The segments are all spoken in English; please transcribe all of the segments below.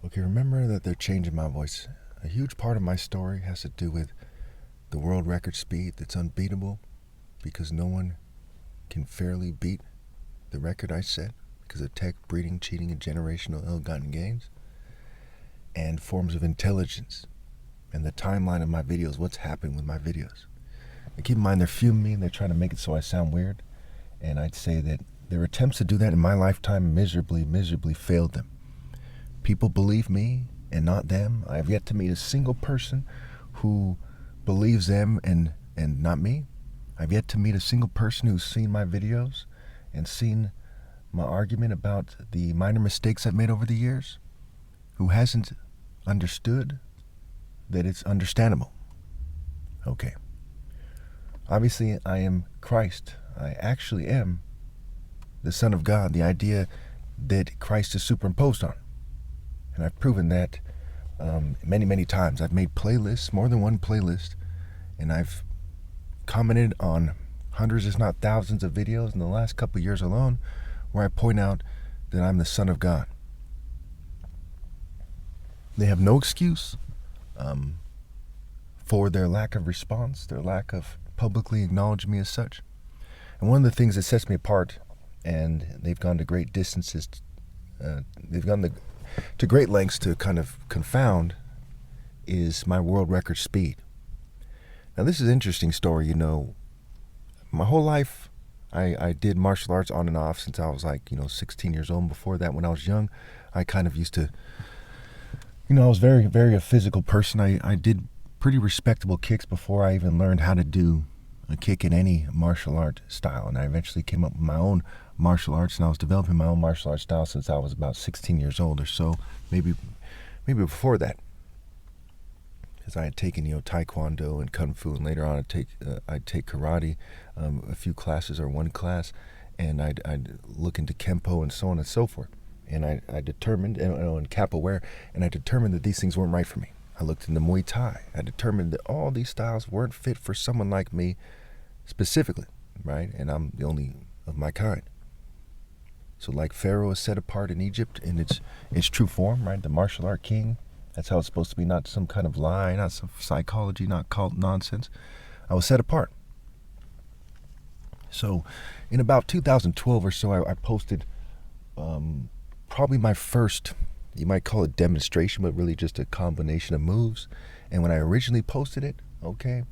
Okay, remember that they're changing my voice. A huge part of my story has to do with the world record speed that's unbeatable because no one can fairly beat the record I set because of tech, breeding, cheating, and generational ill-gotten gains, and forms of intelligence, and the timeline of my videos, what's happening with my videos. And keep in mind, they're fuming me and they're trying to make it so I sound weird, and I'd say that their attempts to do that in my lifetime miserably failed them. People believe me and not them. I have yet to meet a single person who believes them and not me. I've yet to meet a single person who's seen my videos and seen my argument about the minor mistakes I've made over the years, who hasn't understood that it's understandable. Okay. Obviously, I am Christ. I actually am the Son of God, the idea that Christ is superimposed on. And I've proven that many times. I've made playlists, more than one playlist, and I've commented on hundreds, if not thousands, of videos in the last couple of years alone where I point out that I'm the Son of God. They have no excuse for their lack of response, their lack of publicly acknowledging me as such. And one of the things that sets me apart, and they've gone to great distances, they've gone to great lengths to kind of confound, is my world record speed. Now this is an interesting story. You know, my whole life I did martial arts on and off since I was 16 years old. Before that, when I was young, I kind of used to, I was very a physical person. I did pretty respectable kicks before I even learned how to do a kick in any martial art style. And I eventually came up with my own martial arts, and I was developing my own martial arts style since I was about 16 years old or so, maybe before that. Because I had taken taekwondo and kung fu, and later on I'd take karate, a few classes or one class, and I'd look into kempo and so on and so forth. And I determined, and capoeira, and I determined that these things weren't right for me. I looked into Muay Thai. I determined that all these styles weren't fit for someone like me specifically, right? And I'm the only of my kind. So like Pharaoh is set apart in Egypt in its true form, right? The martial art king. That's how it's supposed to be, not some kind of lie, not some psychology, not cult nonsense. I was set apart. So in about 2012 or so, I posted probably my first, you might call it demonstration, but really just a combination of moves. And when I originally posted it, okay,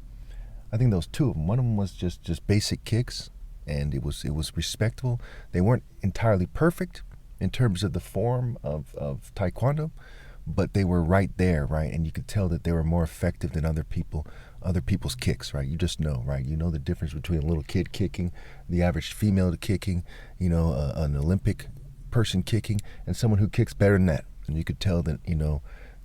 I think there was two of them. One of them was just basic kicks, and it was respectable. They weren't entirely perfect in terms of the form of Taekwondo, but they were right there, right? And you could tell that they were more effective than other people's kicks, right? You just know, right? You know the difference between a little kid kicking, the average female kicking, an Olympic person kicking, and someone who kicks better than that. And you could tell that,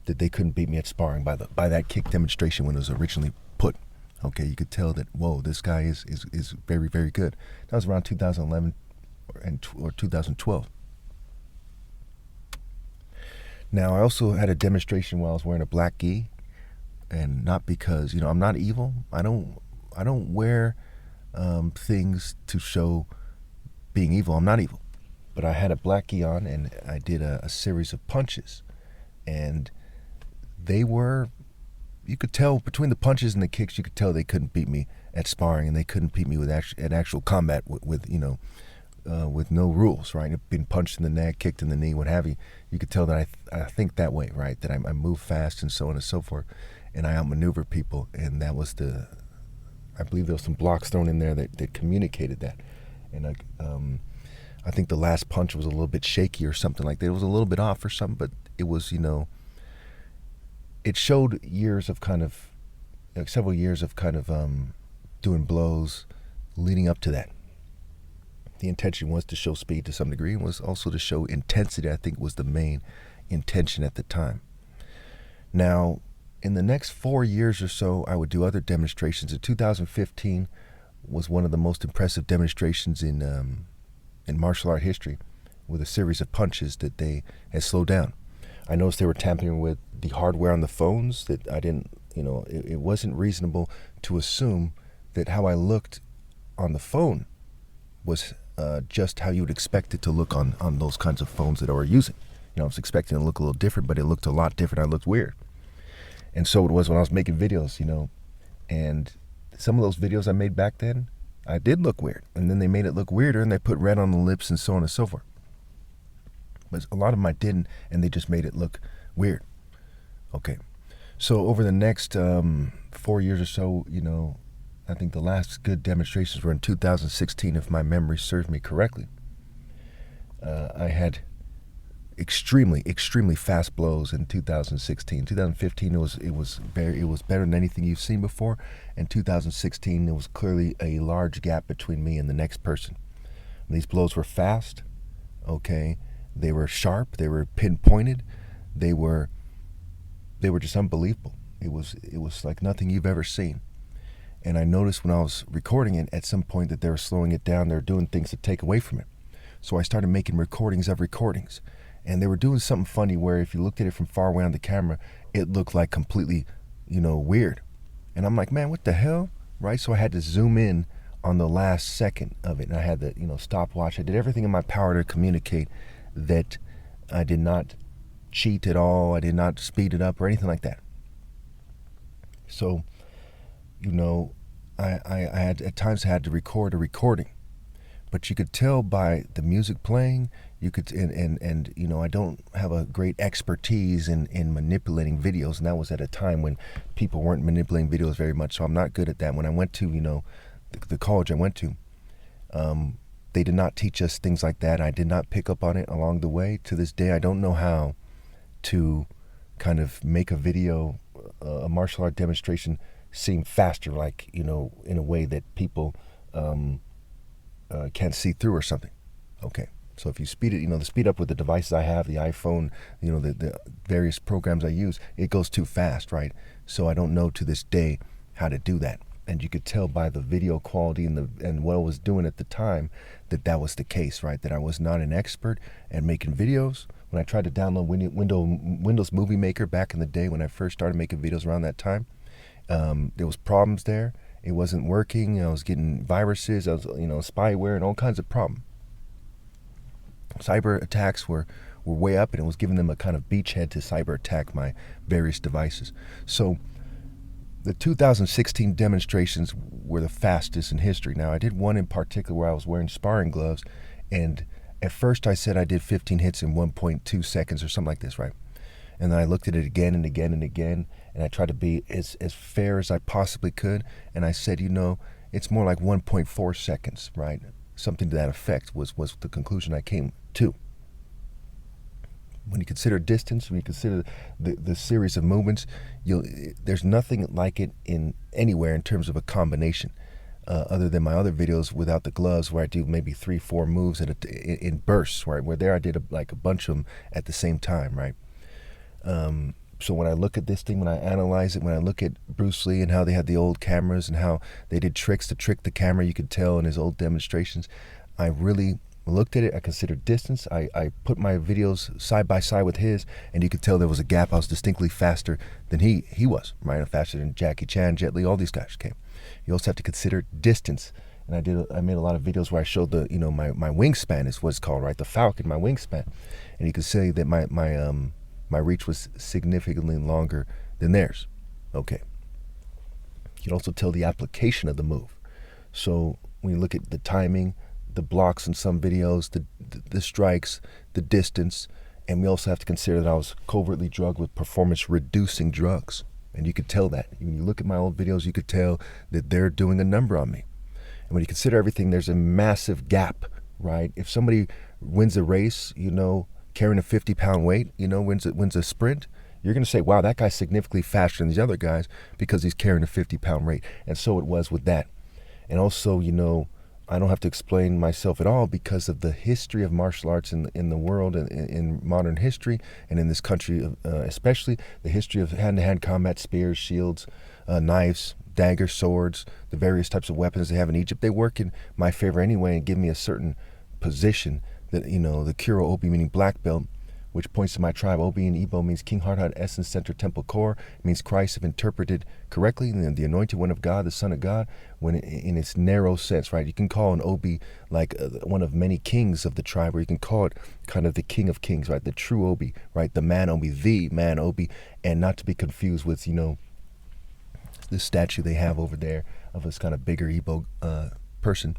that they couldn't beat me at sparring by that kick demonstration when it was originally put. Okay, you could tell that, whoa, this guy is very good. That was around 2011 or 2012. Now, I also had a demonstration while I was wearing a black gi, and not because, I'm not evil. I don't wear things to show being evil. I'm not evil. But I had a black gi on, and I did a series of punches. And they were, you could tell between the punches and the kicks, you could tell they couldn't beat me at sparring, and they couldn't beat me at actual combat with no rules, right? Being punched in the neck, kicked in the knee, what have you. You could tell that I think that way, right? That I move fast and so on and so forth, and I outmaneuver people. And that was I believe there was some blocks thrown in there that communicated that. And I think the last punch was a little bit shaky or something like that. It was a little bit off or something, but it was, it showed years of kind of, several years of kind of doing blows leading up to that. The intention was to show speed to some degree, and was also to show intensity. I think was the main intention at the time. Now, in the next 4 years or so, I would do other demonstrations. In 2015 was one of the most impressive demonstrations in martial art history, with a series of punches that they had slowed down. I noticed they were tampering with the hardware on the phones that I didn't, it wasn't reasonable to assume that how I looked on the phone was just how you would expect it to look on those kinds of phones that I were using. I was expecting it to look a little different, but it looked a lot different. I looked weird. And so it was when I was making videos, and some of those videos I made back then, I did look weird. And then they made it look weirder, and they put red on the lips and so on and so forth. But a lot of them I didn't, and they just made it look weird. Okay. So over the next 4 years or so, I think the last good demonstrations were in 2016, if my memory serves me correctly. I had extremely fast blows in 2016. 2015 it was better than anything you've seen before. In 2016 there was clearly a large gap between me and the next person. These blows were fast, okay? They were sharp, they were pinpointed, they were just unbelievable. It was like nothing you've ever seen. And I noticed when I was recording it at some point that they were slowing it down, they were doing things to take away from it. So I started making recordings of recordings. And they were doing something funny where if you looked at it from far away on the camera, it looked like completely, weird. And I'm like, man, what the hell? Right? So I had to zoom in on the last second of it. And I had the, stopwatch. I did everything in my power to communicate that I did not cheat at all. I did not speed it up or anything like that. So, I had at times had to record a recording. But you could tell by the music playing, you could, and I don't have a great expertise in manipulating videos, and that was at a time when people weren't manipulating videos very much, so I'm not good at that. When I went to, the college I went to, they did not teach us things like that. I did not pick up on it along the way. To this day, I don't know how to kind of make a video, a martial art demonstration, seem faster, like, in a way that people can't see through or something. Okay, so if you speed it, the speed up with the devices I have, the iPhone, the various programs I use, it goes too fast, right? So I don't know to this day how to do that. And you could tell by the video quality and what I was doing at the time that was the case, right? That I was not an expert at making videos. When I tried to download Windows Movie Maker back in the day, when I first started making videos around that time, there was problems there. It wasn't working. I was getting viruses. I was, spyware and all kinds of problems. Cyber attacks were way up, and it was giving them a kind of beachhead to cyber attack my various devices. So the 2016 demonstrations were the fastest in history. Now, I did one in particular where I was wearing sparring gloves, and at first I said I did 15 hits in 1.2 seconds or something like this, right? And then I looked at it again and again and again, and I tried to be as fair as I possibly could. And I said, it's more like 1.4 seconds, right? Something to that effect was the conclusion I came to. When you consider distance, when you consider the series of movements, there's nothing like it in anywhere in terms of a combination, other than my other videos without the gloves, where I do maybe 3-4 moves in bursts, right? Where there I did a bunch of them at the same time, right? So when I look at this thing, when I analyze it, when I look at Bruce Lee and how they had the old cameras and how they did tricks to trick the camera, you could tell in his old demonstrations, I really looked at it. I considered distance. I put my videos side by side with his, and you could tell there was a gap. I was distinctly faster than he was, right? Faster than Jackie Chan, Jet Li, all these guys. Okay. You also have to consider distance. And I made a lot of videos where I showed my wingspan is what's called, right? The Falcon, my wingspan. And you could say that my reach was significantly longer than theirs. Okay. You can also tell the application of the move. So when you look at the timing, the blocks in some videos, the strikes, the distance, and we also have to consider that I was covertly drugged with performance-reducing drugs. And you could tell that. When you look at my old videos, you could tell that they're doing a number on me. And when you consider everything, there's a massive gap, right? If somebody wins a race, carrying a 50-pound weight, wins a sprint, you're going to say, wow, that guy's significantly faster than these other guys because he's carrying a 50-pound weight. And so it was with that. And also, I don't have to explain myself at all because of the history of martial arts in the world, in modern history, and in this country especially, the history of hand-to-hand combat, spears, shields, knives, daggers, swords, the various types of weapons they have in Egypt. They work in my favor anyway and give me a certain position that, the Kuro Obi, meaning black belt, which points to my tribe. Obi in Igbo means King Heart Heart Essence Center Temple Core. It means Christ, if interpreted correctly, and the anointed one of God, the Son of God, when in its narrow sense, right? You can call an Obi like one of many kings of the tribe, or you can call it kind of the King of Kings, right? The true Obi, right? The man Obi, and not to be confused with, this statue they have over there of this kind of bigger Igbo person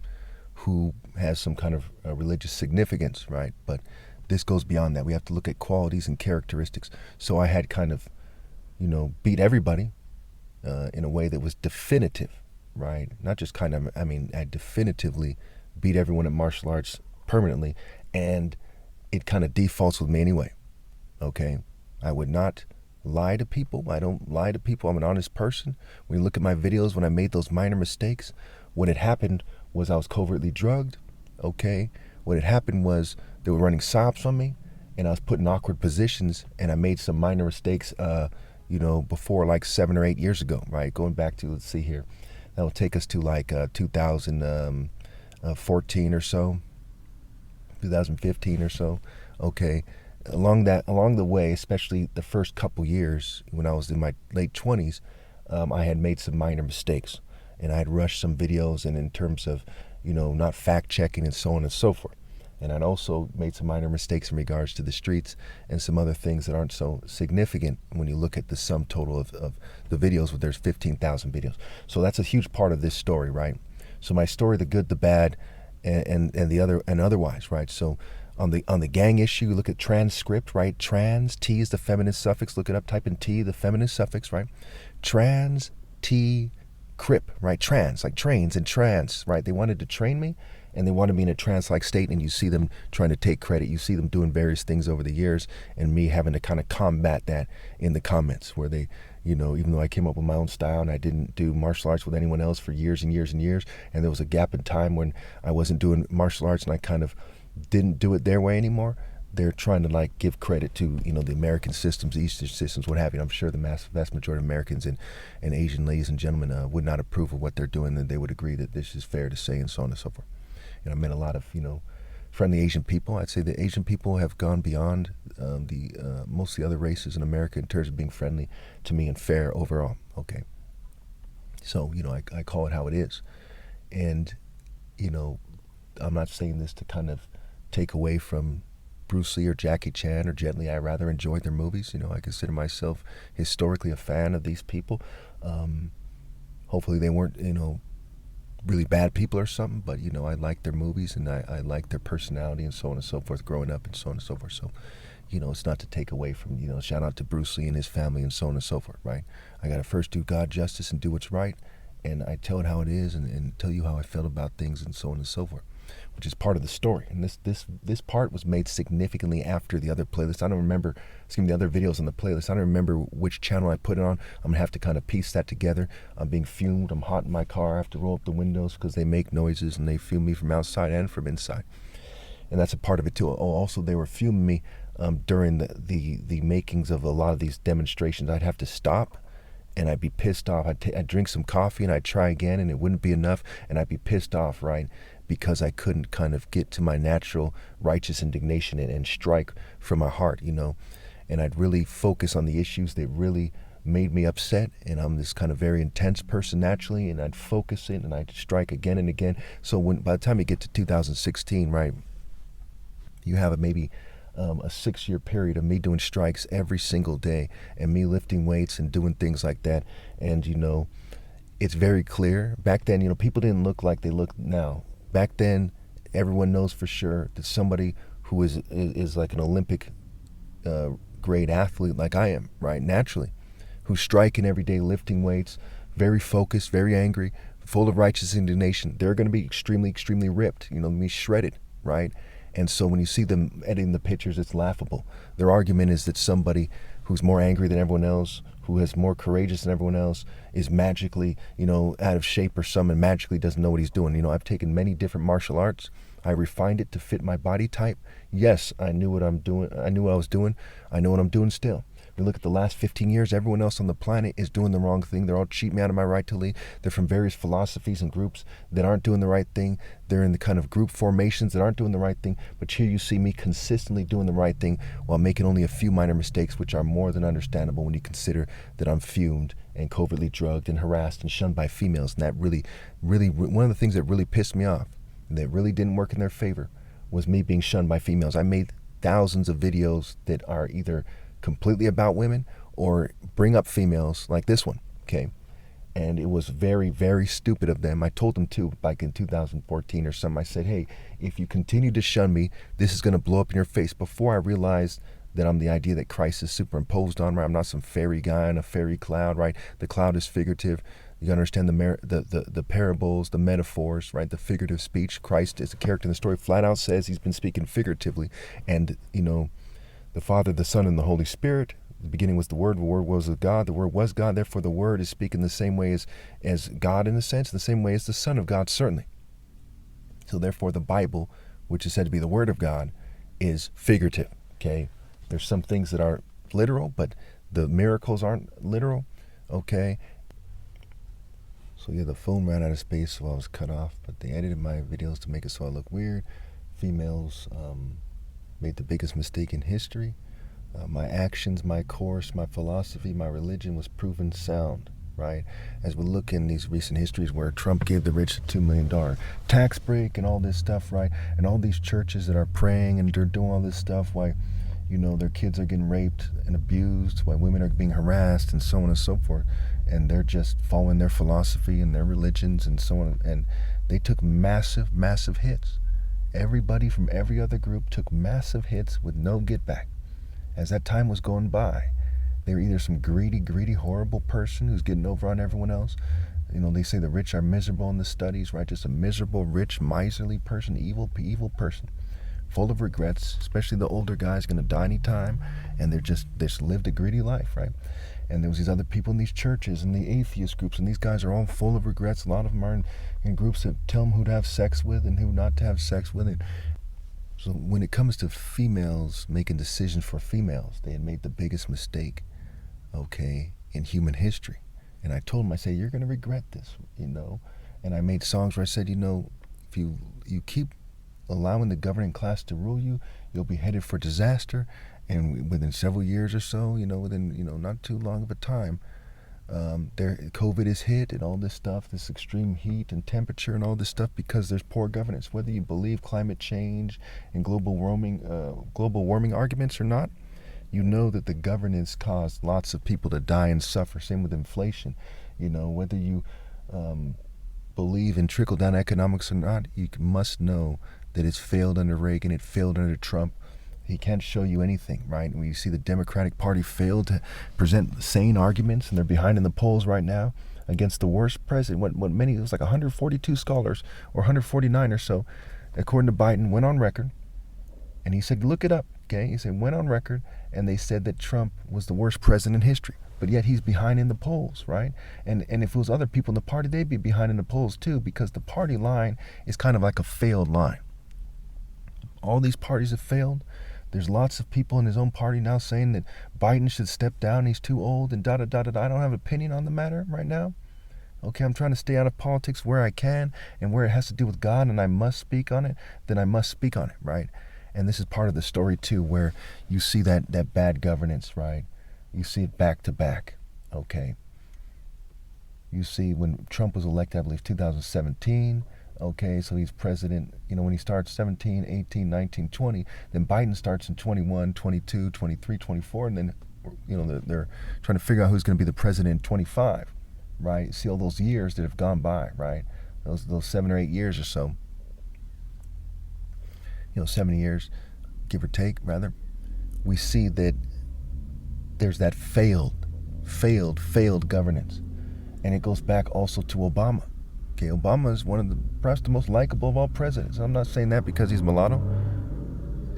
who has some kind of religious significance, right? But this goes beyond that. We have to look at qualities and characteristics. So I had kind of, beat everybody in a way that was definitive, right? Not just kind of, I definitively beat everyone at martial arts permanently, and it kind of defaults with me anyway, okay? I would not lie to people. I don't lie to people. I'm an honest person. When you look at my videos, when I made those minor mistakes, what had happened was I was covertly drugged, okay? What had happened was they were running SOPs on me, and I was put in awkward positions, and I made some minor mistakes, before like 7 or 8 years ago, right? Going back to, let's see here, that will take us to like 2014 or so, 2015 or so, okay? Along the way, especially the first couple years when I was in my late 20s, I had made some minor mistakes, and I had rushed some videos, and in terms of, not fact checking and so on and so forth. And I'd also made some minor mistakes in regards to the streets and some other things that aren't so significant when you look at the sum total of the videos, where there's 15,000 videos. So that's a huge part of this story, right? So my story, the good, the bad, and the other, and otherwise, right? So on the gang issue, look at transcript, right? Trans, T is the feminine suffix. Look it up, type in T, the feminine suffix, right? Trans, T, crip, right? Trans, like trains and trans, right? They wanted to train me, and they wanted me in a trance-like state, and you see them trying to take credit. You see them doing various things over the years, and me having to kind of combat that in the comments, where they, even though I came up with my own style and I didn't do martial arts with anyone else for years and years and years, and there was a gap in time when I wasn't doing martial arts and I kind of didn't do it their way anymore, they're trying to like give credit to, the American systems, the Eastern systems, what have you. I'm sure the vast majority of Americans and Asian ladies and gentlemen would not approve of what they're doing, and they would agree that this is fair to say, and so on and so forth. I met a lot of, friendly Asian people. I'd say the Asian people have gone beyond most of the other races in America in terms of being friendly to me and fair overall, okay? So, I call it how it is. And, I'm not saying this to kind of take away from Bruce Lee or Jackie Chan or Jet Li. I rather enjoyed their movies. I consider myself historically a fan of these people. Hopefully they weren't, really bad people or something, but I like their movies, and I like their personality and so on and so forth growing up, and so on and so forth. So it's not to take away from, shout out to Bruce Lee and his family and so on and so forth, right? I gotta first do God justice and do what's right, and I tell it how it is, and tell you how I felt about things and so on and so forth, which is part of the story. And this part was made significantly after the other playlist. I don't remember seeing the other videos on the playlist. I don't remember which channel I put it on. I'm gonna have to kind of piece that together. I'm being fumed. I'm hot in my car. I have to roll up the windows because they make noises and they fume me from outside and from inside. And that's a part of it too. Oh, also they were fuming me during the makings of a lot of these demonstrations. I'd have to stop, and I'd be pissed off. I'd drink some coffee, and I'd try again, and it wouldn't be enough, and I'd be pissed off, right? Because I couldn't kind of get to my natural righteous indignation and strike from my heart, and I'd really focus on the issues that really made me upset, and I'm this kind of very intense person naturally, and I'd focus it, and I'd strike again and again. So by the time you get to 2016, right, you have maybe a 6-year period of me doing strikes every single day, and me lifting weights and doing things like that. And it's very clear. Back then, people didn't look like they look now. Back then, everyone knows for sure that somebody who is like an Olympic grade athlete like I am, right, naturally, who's striking every day, lifting weights, very focused, very angry, full of righteous indignation, they're going to be extremely, extremely ripped, me shredded, right? And so when you see them editing the pictures, it's laughable. Their argument is that somebody who's more angry than everyone else, who is more courageous than everyone else, is magically, out of shape or something, and magically doesn't know what he's doing. I've taken many different martial arts. I refined it to fit my body type. Yes, I knew what I'm doing. I knew what I was doing. I know what I'm doing still. We look at the last 15 years, everyone else on the planet is doing the wrong thing. They're all cheating me out of my right to lead. They're from various philosophies and groups that aren't doing the right thing. They're in the kind of group formations that aren't doing the right thing. But here you see me consistently doing the right thing while making only a few minor mistakes, which are more than understandable when you consider that I'm fumed and covertly drugged and harassed and shunned by females. And that really, one of the things that really pissed me off, that really didn't work in their favor, was me being shunned by females. I made thousands of videos that are either completely about women or bring up females, like this one, okay? And it was very, very stupid of them. I told them too, back in 2014 or something, I said, hey, if you continue to shun me, this is gonna blow up in your face. Before I realized that I'm the idea that Christ is superimposed on, right? I'm not some fairy guy in a fairy cloud, right? The cloud is figurative. You gotta understand the parables, the metaphors, right? The figurative speech. Christ is a character in the story, flat out says he's been speaking figuratively. And, you know, the Father, the Son, and the Holy Spirit, the beginning was the Word was with God, the Word was God, therefore the Word is speaking the same way as God in a sense, the same way as the Son of God, certainly. So therefore the Bible, which is said to be the Word of God, is figurative, okay? There's some things that are literal, but the miracles aren't literal, okay? So yeah, the phone ran out of space, so I was cut off, but they edited my videos to make it so I look weird. Females made the biggest mistake in history. My actions, my course, my philosophy, my religion was proven sound, right? As we look in these recent histories where Trump gave the rich a $2 million tax break and all this stuff, right? And all these churches that are praying and they're doing all this stuff, why, you know, their kids are getting raped and abused, why women are being harassed and so on and so forth. And they're just following their philosophy and their religions and so on. And they took massive, massive hits. Everybody from every other group took massive hits with no get back. As that time was going by, they were either some greedy, horrible person who's getting over on everyone else. You know, they say the rich are miserable in the studies, right? Just a miserable, rich, miserly person, evil person, full of regrets, especially the older guys going to die anytime, and they just lived a greedy life, right? And there was these other people in these churches and the atheist groups, and these guys are all full of regrets. A lot of them are in groups that tell them who to have sex with and who not to have sex with. And so when it comes to females making decisions for females, they had made the biggest mistake, okay, in human history. And I told them, I said, you're going to regret this, you know. And I made songs where I said, you know, if you keep allowing the governing class to rule you, you'll be headed for disaster. And within several years or so, you know, within, you know, not too long of a time, COVID is hit and all this stuff, this extreme heat and temperature and all this stuff because there's poor governance. Whether you believe climate change and global warming arguments or not, you know that the governance caused lots of people to die and suffer. Same with inflation. You know, whether you believe in trickle-down economics or not, you must know that it's failed under Reagan, it failed under Trump. He can't show you anything, right? When you see the Democratic Party fail to present sane arguments, and they're behind in the polls right now against the worst president. What many, it was like 142 scholars, or 149 or so, according to Biden, went on record, and he said, look it up, okay? He said, went on record, and they said that Trump was the worst president in history. But yet he's behind in the polls, right? And if it was other people in the party, they'd be behind in the polls too, because the party line is kind of like a failed line. All these parties have failed. There's lots of people in his own party now saying that Biden should step down, he's too old, and da-da-da-da-da. I don't have an opinion on the matter right now. Okay, I'm trying to stay out of politics where I can, and where it has to do with God and I must speak on it, then I must speak on it, right? And this is part of the story too, where you see that bad governance, right? You see it back to back, okay? You see when Trump was elected, I believe 2017, okay, so he's president, you know, when he starts 17, 18, 19, 20, then Biden starts in 21, 22, 23, 24, and then, you know, they're trying to figure out who's going to be the president in 25, right? See all those years that have gone by, right? Those 7 or 8 years or so, you know, 7 years, give or take, rather, we see that there's that failed governance. And it goes back also to Obama. Okay, Obama is one of perhaps the most likable of all presidents. I'm not saying that because he's mulatto.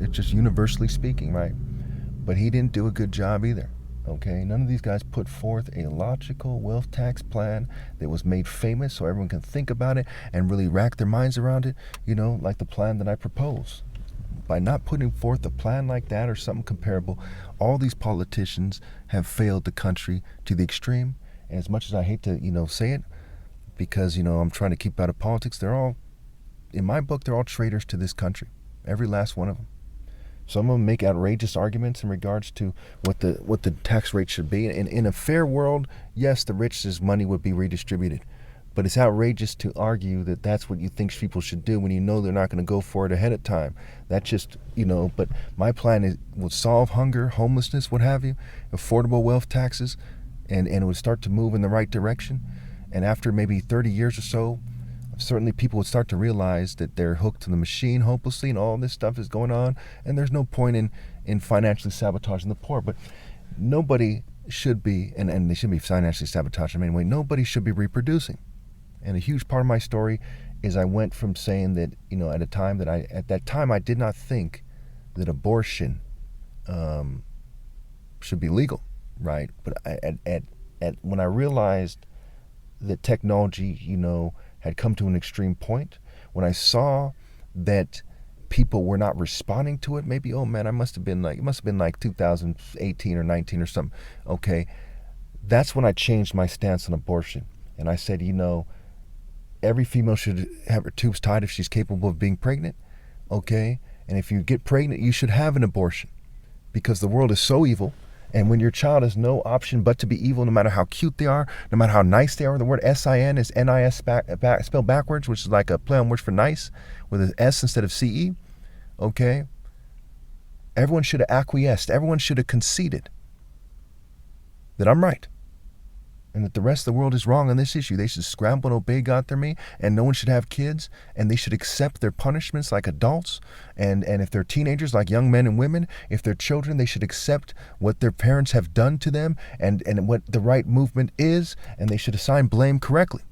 It's just universally speaking, right? But he didn't do a good job either. Okay, none of these guys put forth a logical wealth tax plan that was made famous so everyone can think about it and really rack their minds around it, you know, like the plan that I propose. by not putting forth a plan like that or something comparable, all these politicians have failed the country to the extreme. And as much as I hate to, say it, because, I'm trying to keep out of politics, they're all, in my book, they're all traitors to this country. Every last one of them. Some of them make outrageous arguments in regards to what the tax rate should be. And in a fair world, yes, the rich's money would be redistributed. But it's outrageous to argue that that's what you think people should do when you know they're not going to go for it ahead of time. That just, but my plan will solve hunger, homelessness, what have you, affordable wealth taxes, and it would start to move in the right direction. And after maybe 30 years or so, certainly people would start to realize that they're hooked to the machine hopelessly and all this stuff is going on. And there's no point in financially sabotaging the poor. But nobody should be, and they shouldn't be financially sabotaging them anyway, nobody should be reproducing. And a huge part of my story is I went from saying that, at that time I did not think that abortion should be legal, right? But when I realized that technology, had come to an extreme point, when I saw that people were not responding to it, maybe, oh man, it must have been like 2018 or 19 or something. Okay, that's when I changed my stance on abortion. And I said, every female should have her tubes tied if she's capable of being pregnant, okay? And if you get pregnant, you should have an abortion because the world is so evil. And when your child has no option but to be evil, no matter how cute they are, no matter how nice they are, the word S-I-N is N-I-S spelled backwards, which is like a play on words for nice with an S instead of C-E, okay? Everyone should have acquiesced. Everyone should have conceded that I'm right, and that the rest of the world is wrong on this issue. They should scramble and obey God through me, and no one should have kids, and they should accept their punishments like adults, and if they're teenagers, like young men and women, if they're children, they should accept what their parents have done to them, and what the right movement is, and they should assign blame correctly.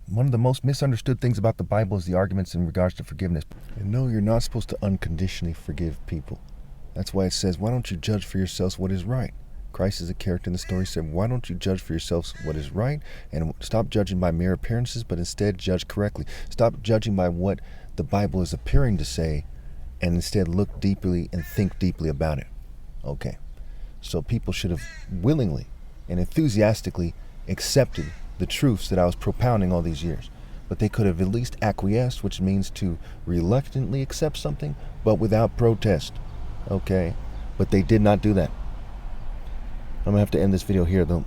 One of the most misunderstood things about the Bible is the arguments in regards to forgiveness. And no, you're not supposed to unconditionally forgive people. That's why it says, why don't you judge for yourselves what is right? Christ is a character in the story, said, why don't you judge for yourselves what is right, and stop judging by mere appearances, but instead judge correctly. Stop judging by what the Bible is appearing to say, and instead look deeply and think deeply about it. Okay, so people should have willingly and enthusiastically accepted the truths that I was propounding all these years, but they could have at least acquiesced, which means to reluctantly accept something, but without protest. Okay, but they did not do that. I'm going to have to end this video here, though.